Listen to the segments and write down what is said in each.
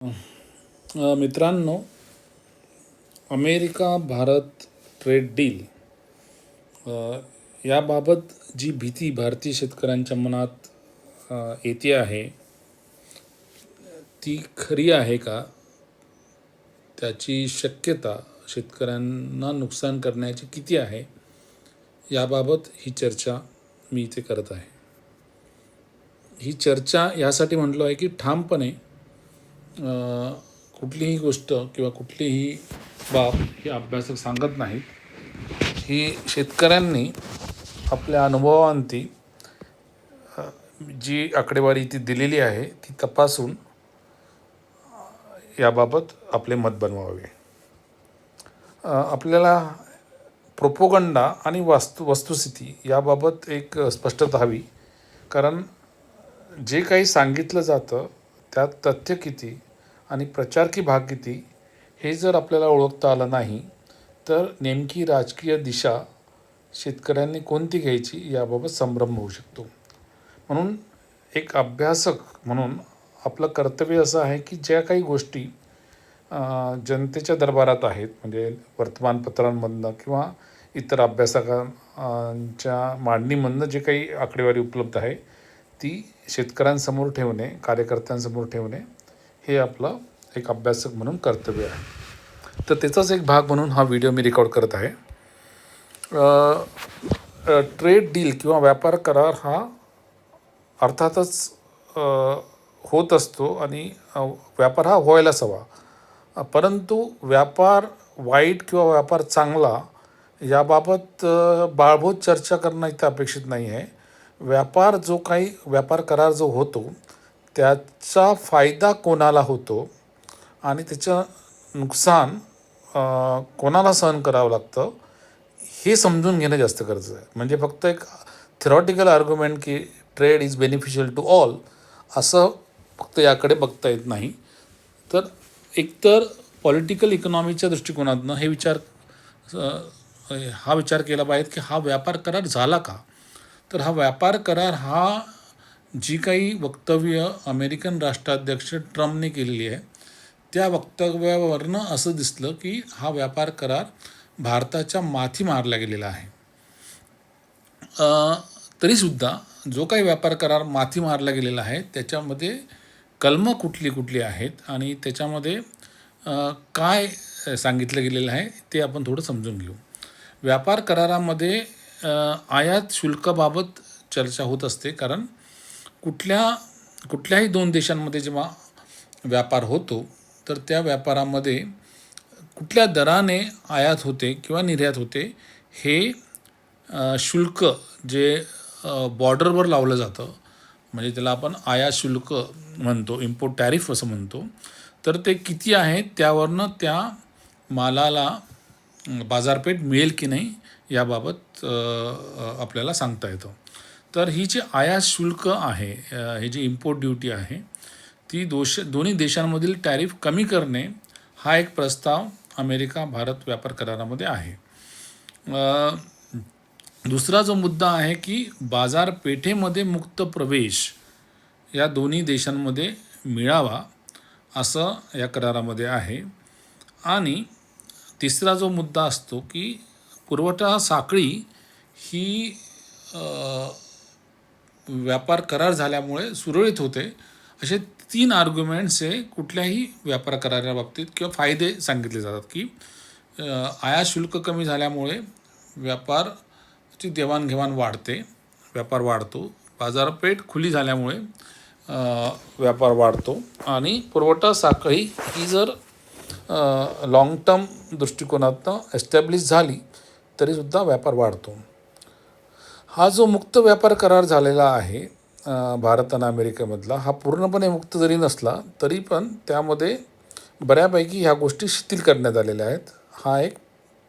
मित्रांनो, America Bharat trade deal याबाबत जी भीती भारतीय शेतकऱ्यांच्या मनात येते आहे ती खरी आहे का? त्याची शक्यता शेतकऱ्यांना नुकसान करण्याची किती आहे, याबाबत ही चर्चा मी इथे करत आहे. ही चर्चा यासाठी म्हटलं आहे की ठामपणे कुठलीही गोष्ट किंवा कुठलीही बाब ही अभ्यासक सांगत नाहीत. ही शेतकऱ्यांनी आपल्या अनुभवांती जी आकडेवारी ती दिलेली आहे ती तपासून याबाबत आपले मत बनवावे. आपल्याला प्रोपोगंडा आणि वस्तुस्थिती याबाबत एक स्पष्टता हवी. कारण जे काही सांगितलं जातं त्यात तथ्य किती आणि प्रचार की भाग किती हे जर आपल्याला ओळखता आलं नाही तर नेमकी राजकीय दिशा शेतकऱ्यांनी कोणती घ्यायची याबाबत संभ्रम होऊ शकतो. म्हणून एक अभ्यासक म्हणून आपलं कर्तव्य असं आहे की ज्या काही गोष्टी जनतेच्या दरबारात आहेत, म्हणजे वर्तमानपत्रांमधनं किंवा इतर अभ्यासकांच्या मांडणीमधनं जे काही आकडेवारी उपलब्ध आहे ती शेतकऱ्यांसमोर ठेवणे, कार्यकर्त्यांसमोर ठेवणे हे आपलं एक अभ्यासक म्हणून कर्तव्य आहे. तर त्याचाच एक भाग म्हणून हा व्हिडिओ मी रेकॉर्ड करत आहे. ट्रेड डील किंवा व्यापार करार हा अर्थातच होत असतो आणि व्यापार हा व्हायलाच हवा. परंतु व्यापार वाईट किंवा व्यापार चांगला याबाबत बाळभूत चर्चा करणं इथं अपेक्षित नाही आहे. व्यापार करार जो होतो त्याचा फायदा कोणाला होतो आणि त्याचं नुकसान कोणाला सहन करावं लागतं हे समजून घेणं जास्त गरजेचं आहे. म्हणजे फक्त एक थेरॉटिकल आर्ग्युमेंट की trade is beneficial to all असं फक्त याकडे बघता येत नाही. तर एकतर पॉलिटिकल इकॉनॉमीच्या दृष्टिकोनातनं हा विचार केला पाहिजे की हा व्यापार करार झाला का. तर हा व्यापार करार हा जी काही वक्तव्य अमेरिकन राष्ट्राध्यक्ष ट्रम्पने केलेली आहे त्या वक्तव्यावरनं असं दिसलं की हा व्यापार करार भारताच्या माथी मारला गेलेला आहे. तरीसुद्धा जो काही व्यापार करार माथी मारला गेलेला आहे त्याच्यामध्ये कलमं कुठली आहेत आणि त्याच्यामध्ये काय सांगितलं गेलेलं आहे ते आपण थोडं समजून घेऊ. व्यापार करारामध्ये आयात शुल्काबाबत चर्चा होत असते. कारण कुठल्याही दोन देशांमध्ये जेव्हा व्यापार होतो तर त्या व्यापारामध्ये कुठल्या दराने आयात होते किंवा निर्यात होते हे शुल्क जे बॉर्डरवर लावलं जातं, म्हणजे त्याला आपण आयात शुल्क म्हणतो, इम्पोर्ट टॅरिफ असं म्हणतो. तर ते किती आहे त्यावरनं त्या मालाला बाजारपेठ मिळेल की नाही याबाबत आपल्याला सांगता येतं. तर ही जी आयात शुल्क आहे, ही जी इम्पोर्ट ड्युटी आहे ती दोन्ही देशांमधील टॅरिफ कमी करणे हा एक प्रस्ताव अमेरिका भारत व्यापार करारामध्ये आहे. दुसरा जो मुद्दा आहे की बाजारपेठेमध्ये मुक्त प्रवेश या दोन्ही देशांमध्ये मिळावा असं या करारामध्ये आहे. आणि तिसरा जो मुद्दा असतो की पुरवठा साखळी ही व्यापार करार झाल्यामुळे सुरळीत होते. असे 3 आर्ग्युमेंट्स हे कुठल्याही व्यापार कराराबाबतीत किंवा फायदे सांगितले जातात की आयात शुल्क कमी झाल्यामुळे व्यापारची देवाणघेवाण वाढते, व्यापार वाढतो, बाजारपेठ खुली झाल्यामुळे व्यापार वाढतो आणि पुरवठा साखळी ही जर लाँग टर्म दृष्टिकोनातनं एस्टॅब्लिश झाली तरीसुद्धा व्यापार वाढतो. हा जो मुक्त व्यापार करार झालेला आहे भारत आणि अमेरिकेमधला, हा पूर्णपणे मुक्त जरी नसला तरी पण त्यामध्ये बऱ्यापैकी ह्या गोष्टी शिथिल करण्यात आलेल्या आहेत. हा एक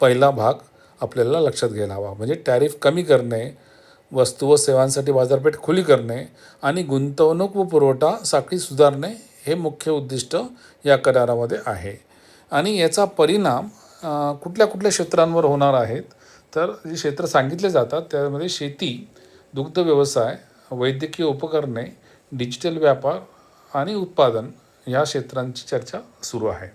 पहिला भाग आपल्याला लक्षात घ्यायला हवा. म्हणजे टॅरिफ कमी करणे, वस्तू व सेवांसाठी बाजारपेठ खुली करणे आणि गुंतवणूक व पुरवठा साखळी सुधारणे हे मुख्य उद्दिष्ट या करारामध्ये आहे. आणि याचा परिणाम कुठल्या क्षेत्रांवर होणार आहेत तर जी क्षेत्र सांगितले जातात त्यामध्ये शेती, दुग्ध व्यवसाय, वैद्यकीय उपकरणे, डिजिटल व्यापार आणि उत्पादन या क्षेत्रांची चर्चा सुरू आहे.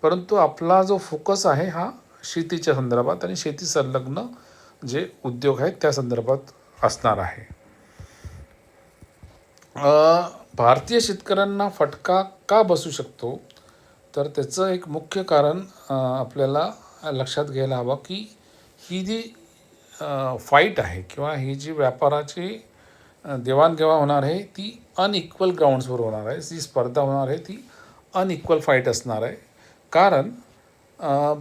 परंतु आपला जो फोकस आहे हा शेतीच्या संदर्भात आणि शेती संलग्न जे उद्योग आहेत त्या संदर्भात असणार आहे. भारतीय शेतकऱ्यांना फटका का बसू शकतो, तर त्याचं एक मुख्य कारण आपल्याला लक्षात घ्यायला हवं की ही जी फाईट आहे किंवा ही जी व्यापाराची देवाणघेवाण होणार आहे ती अनइक्वल ग्राउंड्सवर होणार आहे. जी स्पर्धा होणार आहे ती अनइक्वल फाईट असणार आहे. कारण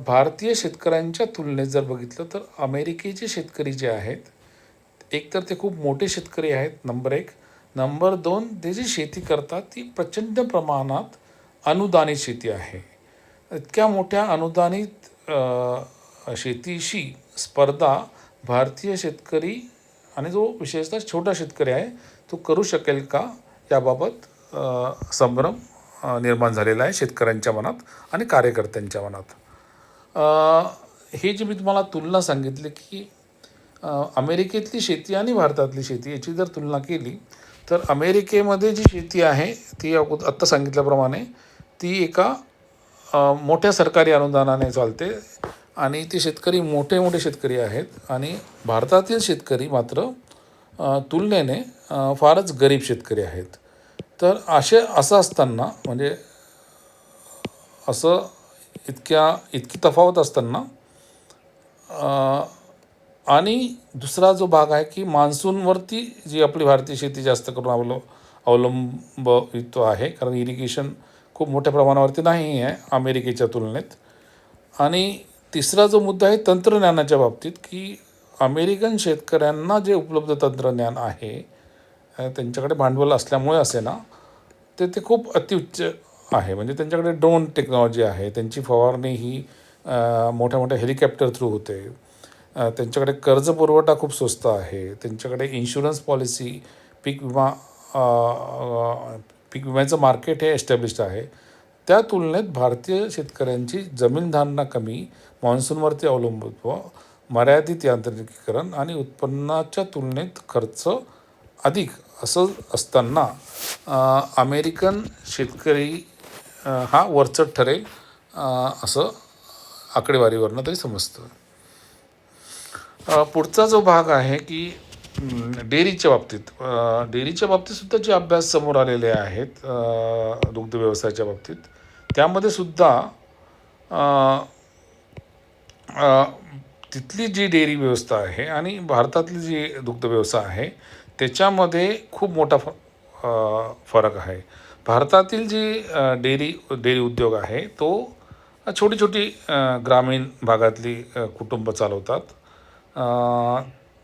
भारतीय शेतकऱ्यांच्या तुलनेत जर बघितलं तर अमेरिकेचे शेतकरी जे आहेत एकतर ते खूप मोठे शेतकरी आहेत, नंबर एक. नंबर दोन, ते जी शेती करतात ती प्रचंड प्रमाणात अनुदानित शेती आहे. इतक्या मोठ्या अनुदानित शेतीशी स्पर्धा भारतीय शेतकरी आणि जो विशेषतः छोटा शेतकरी आहे तो करू शकेल का, याबाबत संभ्रम निर्माण झालेला आहे शेतकऱ्यांच्या मनात आणि कार्यकर्त्यांच्या मनात. हे जे मी तुम्हाला तुलना सांगितली की अमेरिकेतली शेती आणि भारतातली शेती याची जर तुलना केली तर अमेरिकेमध्ये जी शेती आहे ती आत्ता सांगितल्याप्रमाणे ती एका मोठ्या सरकारी अनुदानाने चालते आणि ते शेतकरी मोठे मोठे शेतकरी आहेत आणि भारतातील शेतकरी मात्र तुलनेने फारच गरीब शेतकरी आहेत. तर असं असताना म्हणजे असं इतकी तफावत असताना आणि दुसरा जो भाग आहे की मान्सूनवरती जी आपली भारतीय शेती जास्त करून अवलंबित आहे, कारण इरिगेशन खूप मोठ्या प्रमाणावरती नाही आहे अमेरिकेच्या तुलनेत. आणि तिसरा जो मुद्दा आहे तंत्रज्ञानाच्या बाबतीत की अमेरिकन शेतकऱ्यांना जे उपलब्ध तंत्रज्ञान आहे त्यांच्याकडे भांडवल असल्यामुळे असे ना ते खूप अतिउच्च आहे. म्हणजे त्यांच्याकडे ड्रोन टेक्नॉलॉजी आहे, त्यांची फवारणी ही मोठ्या मोठ्या हेलिकॉप्टर थ्रू होते, त्यांच्याकडे कर्ज पुरवठा खूप स्वस्त आहे, त्यांच्याकडे इन्शुरन्स पॉलिसी, पीक विमा पीक विम्याचं मार्केट हे एस्टॅब्लिश्ड आहे. त्या तुलनेत भारतीय शेतकऱ्यांची जमीनधारणा कमी, मान्सूनवरती अवलंबित्व, मर्यादित यांत्रिकीकरण आणि उत्पन्नाच्या तुलनेत खर्च अधिक असं असताना अमेरिकन शेतकरी हा वरचढ ठरेल असं आकडेवारीवरनं तरी समजतं. पुढचा जो भाग आहे की डेअरीच्या बाबतीत सुद्धा जे अभ्यास समोर आलेले आहेत दुग्ध व्यवसायाच्या बाबतीत, त्यामध्ये सुद्धा तिथली जी डेअरी व्यवस्था आहे आणि भारतातली जी दुग्ध व्यवसाय आहे त्याच्यामध्ये खूप मोठा फरक आहे. भारतातील जी डेअरी उद्योग आहे तो छोटी छोटी ग्रामीण भागातली कुटुंब चालवतात.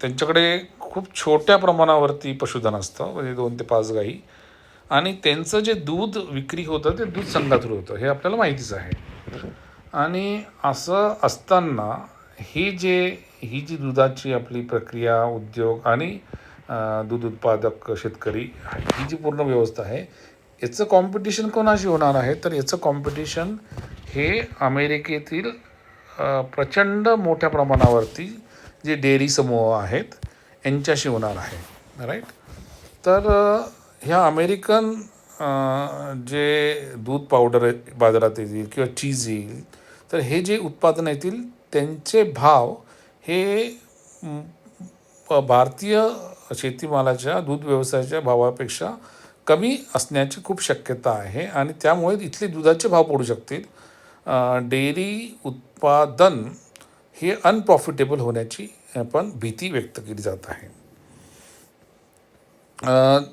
त्यांच्याकडे खूप छोट्या प्रमाणावरती पशुधन असतं, म्हणजे 2 ते 5 गाई, आणि त्यांचं जे दूध विक्री होतं ते दूध संघातून होतं, हे आपल्याला माहितीच आहे. आणि असं असताना ही जी दुधाची आपली प्रक्रिया उद्योग आणि दूध उत्पादक शेतकरी ही जी पूर्ण व्यवस्था आहे याचं कॉम्पिटिशन कोणाशी होणार आहे, तर याचं कॉम्पिटिशन हे अमेरिकेतील प्रचंड मोठ्या प्रमाणावरती जे डेअरी समूह आहेत यांच्याशी होणार आहे. राईट. तर ह्या अमेरिकन जे दूध पावडर बाजारात येतील किंवा चीज येईल, तर हे जे उत्पादन येतील त्यांचे भाव हे भारतीय शेतीमालाच्या दूध व्यवसायाच्या भावापेक्षा कमी असण्याची खूप शक्यता आहे आणि त्यामुळे इथले दुधाचे भाव पडू शकतील. डेअरी उत्पादन हे अनप्रॉफिटेबल होण्याची पण भीती व्यक्त केली जात आहे.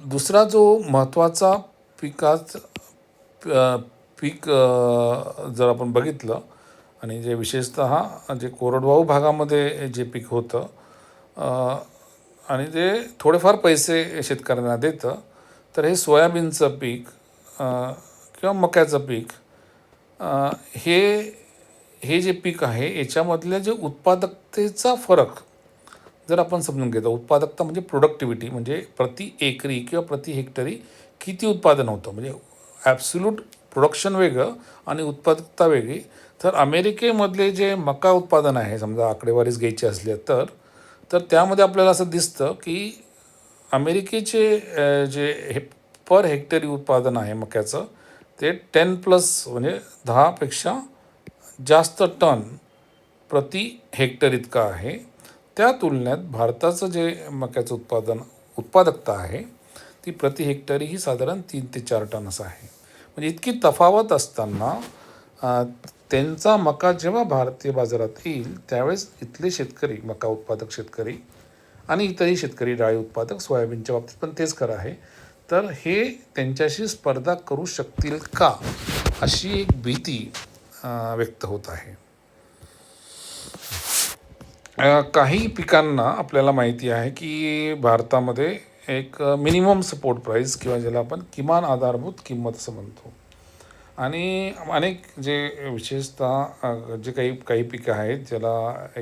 दुसरा जो महत्त्वाचा पीक जर आपण बघितलं आणि जे विशेषतः जे कोरडवाहू भागामध्ये जे पीक होतं आणि ते थोडेफार पैसे शेतकऱ्यांना देतं, तर हे सोयाबीनचं पीक किंवा मक्याचं पीक हे जे पीक आहे याच्यामधल्या जे उत्पादकतेचा फरक जर आपण समजून घेतो, उत्पादकता म्हणजे प्रोडक्टिव्हिटी, म्हणजे प्रति एकरी किंवा प्रति हेक्टरी किती उत्पादन होतं, म्हणजे ॲब्सोल्यूट प्रोडक्शन वेगळं आणि उत्पादकता वेगळी. तर अमेरिकेमधले जे मका उत्पादन आहे, समजा आकडेवारीच घ्यायची असली तर त्यामध्ये आपल्याला असं दिसतं की अमेरिकेचे जे पर हेक्टरी उत्पादन आहे मक्याचं ते 10+ म्हणजे 10पेक्षा जास्त टन प्रति हेक्टर इतका आहे. त्या तुलनेत भारताचं जे मक्याचं उत्पादकता आहे ती प्रति हेक्टरी ही साधारण 3 ते 4 टन असं आहे. म्हणजे इतकी तफावत असताना त्यांचा मका जेव्हा भारतीय बाजारात येईल त्यावेळेस इथले शेतकरी, मका उत्पादक शेतकरी आणि इतरही शेतकरी, डाळी उत्पादक, सोयाबीनच्या बाबतीत पण तेच खरं आहे, तर हे त्यांच्याशी स्पर्धा करू शकतील का, अशी एक भीती व्यक्त होत आहे. काही पिकांना आपल्याला माहिती आहे की भारतामध्ये एक मिनिमम सपोर्ट प्राईस किंवा ज्याला आपण किमान आधारभूत किंमत असं म्हणतो. आणि अनेक जे विशेषतः जे काही पिकं आहेत ज्याला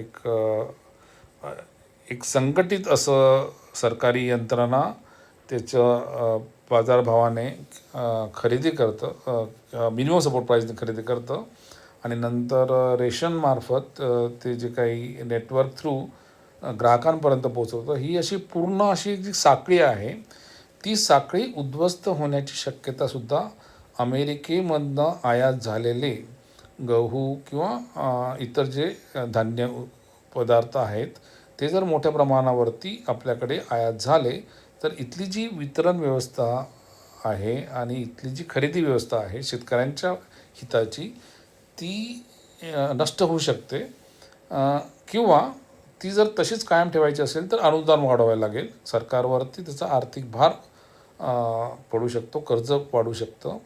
एक संघटित असं सरकारी यंत्रणा त्याचं बाजारभावाने खरेदी करतं, मिनिमम सपोर्ट प्राईसने खरेदी करतं आणि नंतर रेशनमार्फत ते जे काही नेटवर्क थ्रू ग्राहकांपर्यंत पोचवतं. ही अशी पूर्ण अशी जी साखळी आहे ती साखळी उद्ध्वस्त होण्याची शक्यतासुद्धा अमेरिकेमधनं आयात झालेले गहू किंवा इतर जे धान्य पदार्थ आहेत ते जर मोठ्या प्रमाणावरती आपल्याकडे आयात झाले तर इथली जी वितरण व्यवस्था आहे आणि इथली जी खरेदी व्यवस्था आहे शेतकऱ्यांच्या हिताची ती नष्ट होऊ शकते. किंवा ती जर तशीच कायम ठेवायची असेल तर अनुदान वाढवायला लागेल, सरकारवरती त्याचा आर्थिक भार पडू शकतो, कर्ज वाढू शकतं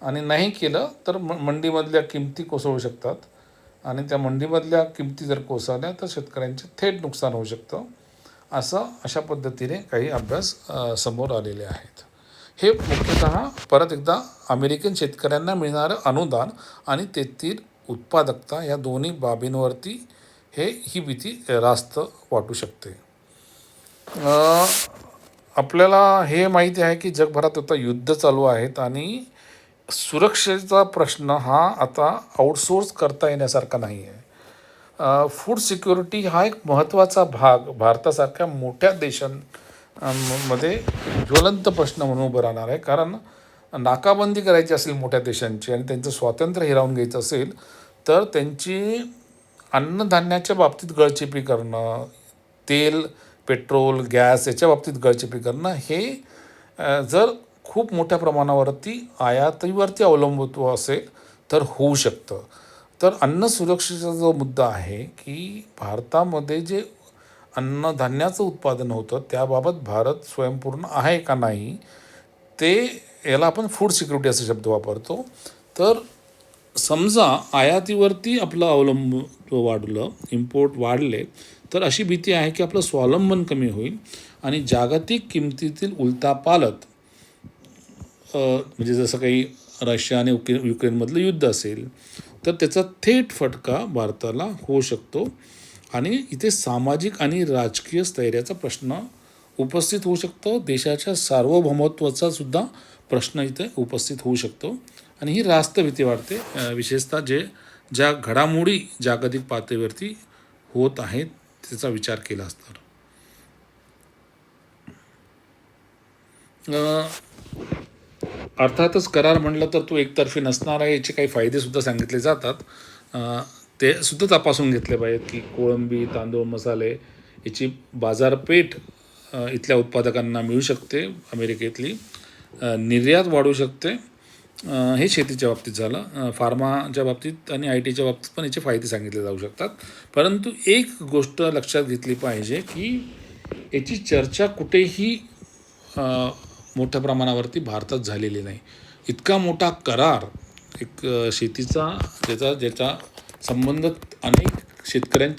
आणि नाही केलं तर मंडीमधल्या किमती कोसळू शकतात आणि त्या मंडीमधल्या किमती जर कोसळल्या तर शेतकऱ्यांचे थेट नुकसान होऊ शकतं. अशा पद्धतीने काही अभ्यास समोर आलेले आहेत. हे मुख्यतः परत एकदा अमेरिकन शेतकऱ्यांना मिळणारं अनुदान आणि तेथील उत्पादकता या दोन्ही बाबींवरती ही भीती रास्त वाटू शकते. आपल्याला हे माहिती आहे की जगभरात आता युद्ध चालू आहेत आणि सुरक्षेचा प्रश्न हा आता आउटसोर्स करता येण्यासारखा नाही आहे. फूड सिक्युरिटी हा एक महत्त्वाचा भाग भारतासारख्या मोठ्या देशांमध्ये ज्वलंत प्रश्न म्हणून उभं राहणार आहे. कारण नाकाबंदी करायची असेल मोठ्या देशांची आणि त्यांचं स्वातंत्र्य हिरावून घ्यायचं असेल तर त्यांची अन्नधान्याच्या बाबतीत गळचेपी करणं, तेल, पेट्रोल, गॅस याच्या बाबतीत गळचेपी करणं हे जर खूप मोठ्या प्रमाणावरती आयातीवरती अवलंबित्व असेल तर होऊ शकतं. तर अन्न सुरक्षेचा जो मुद्दा आहे की भारतामध्ये जे अन्नधान्याचं उत्पादन होतं त्याबाबत भारत स्वयंपूर्ण आहे का नाही, ते याला आपण फूड सिक्युरिटी असा शब्द वापरतो. तर समजा आयातीवरती आपलं अवलंबित्व वाढलं, इम्पोर्ट वाढले तर अशी भीती आहे की आपलं स्वावलंबन कमी होईल आणि जागतिक किमतीतील उलथापालथ म्हणजे जसं काही रशिया आणि युक्रेनमधलं युद्ध असेल तर त्याचा थेट फटका भारताला होऊ शकतो आणि इथे सामाजिक आणि राजकीय स्थैर्याचा प्रश्न उपस्थित होऊ शकतो. देशाच्या सार्वभौमत्वाचा सुद्धा प्रश्न इथे उपस्थित होऊ शकतो आणि ही रास्त भीती वाटते, विशेषतः ज्या घडामोडी जागतिक पातळीवरती होत आहेत त्याचा विचार केला असता. अर्थातच करार म्हणलं तर तो एकतर्फी नसणार आहे, याचे काही फायदेसुद्धा सांगितले जातात. ते सुद्धा तपासून घेतले पाहिजेत की कोळंबी, तांदूळ, मसाले याची बाजारपेठ इथल्या उत्पादकांना मिळू शकते, अमेरिकेतली निर्यात वाढू शकते. हे शेतीच्या बाबतीत झालं. फार्माच्या बाबतीत आणि IT च्या बाबतीत पण याचे फायदे सांगितले जाऊ शकतात. परंतु एक गोष्ट लक्षात घेतली पाहिजे की याची चर्चा कुठेही मोठ्या प्रमाणावरती भारतात झालेली नाही. इतका मोठा करार एक शेतीचा ज्याचा संबंध अनेक शेतकऱ्यांच्या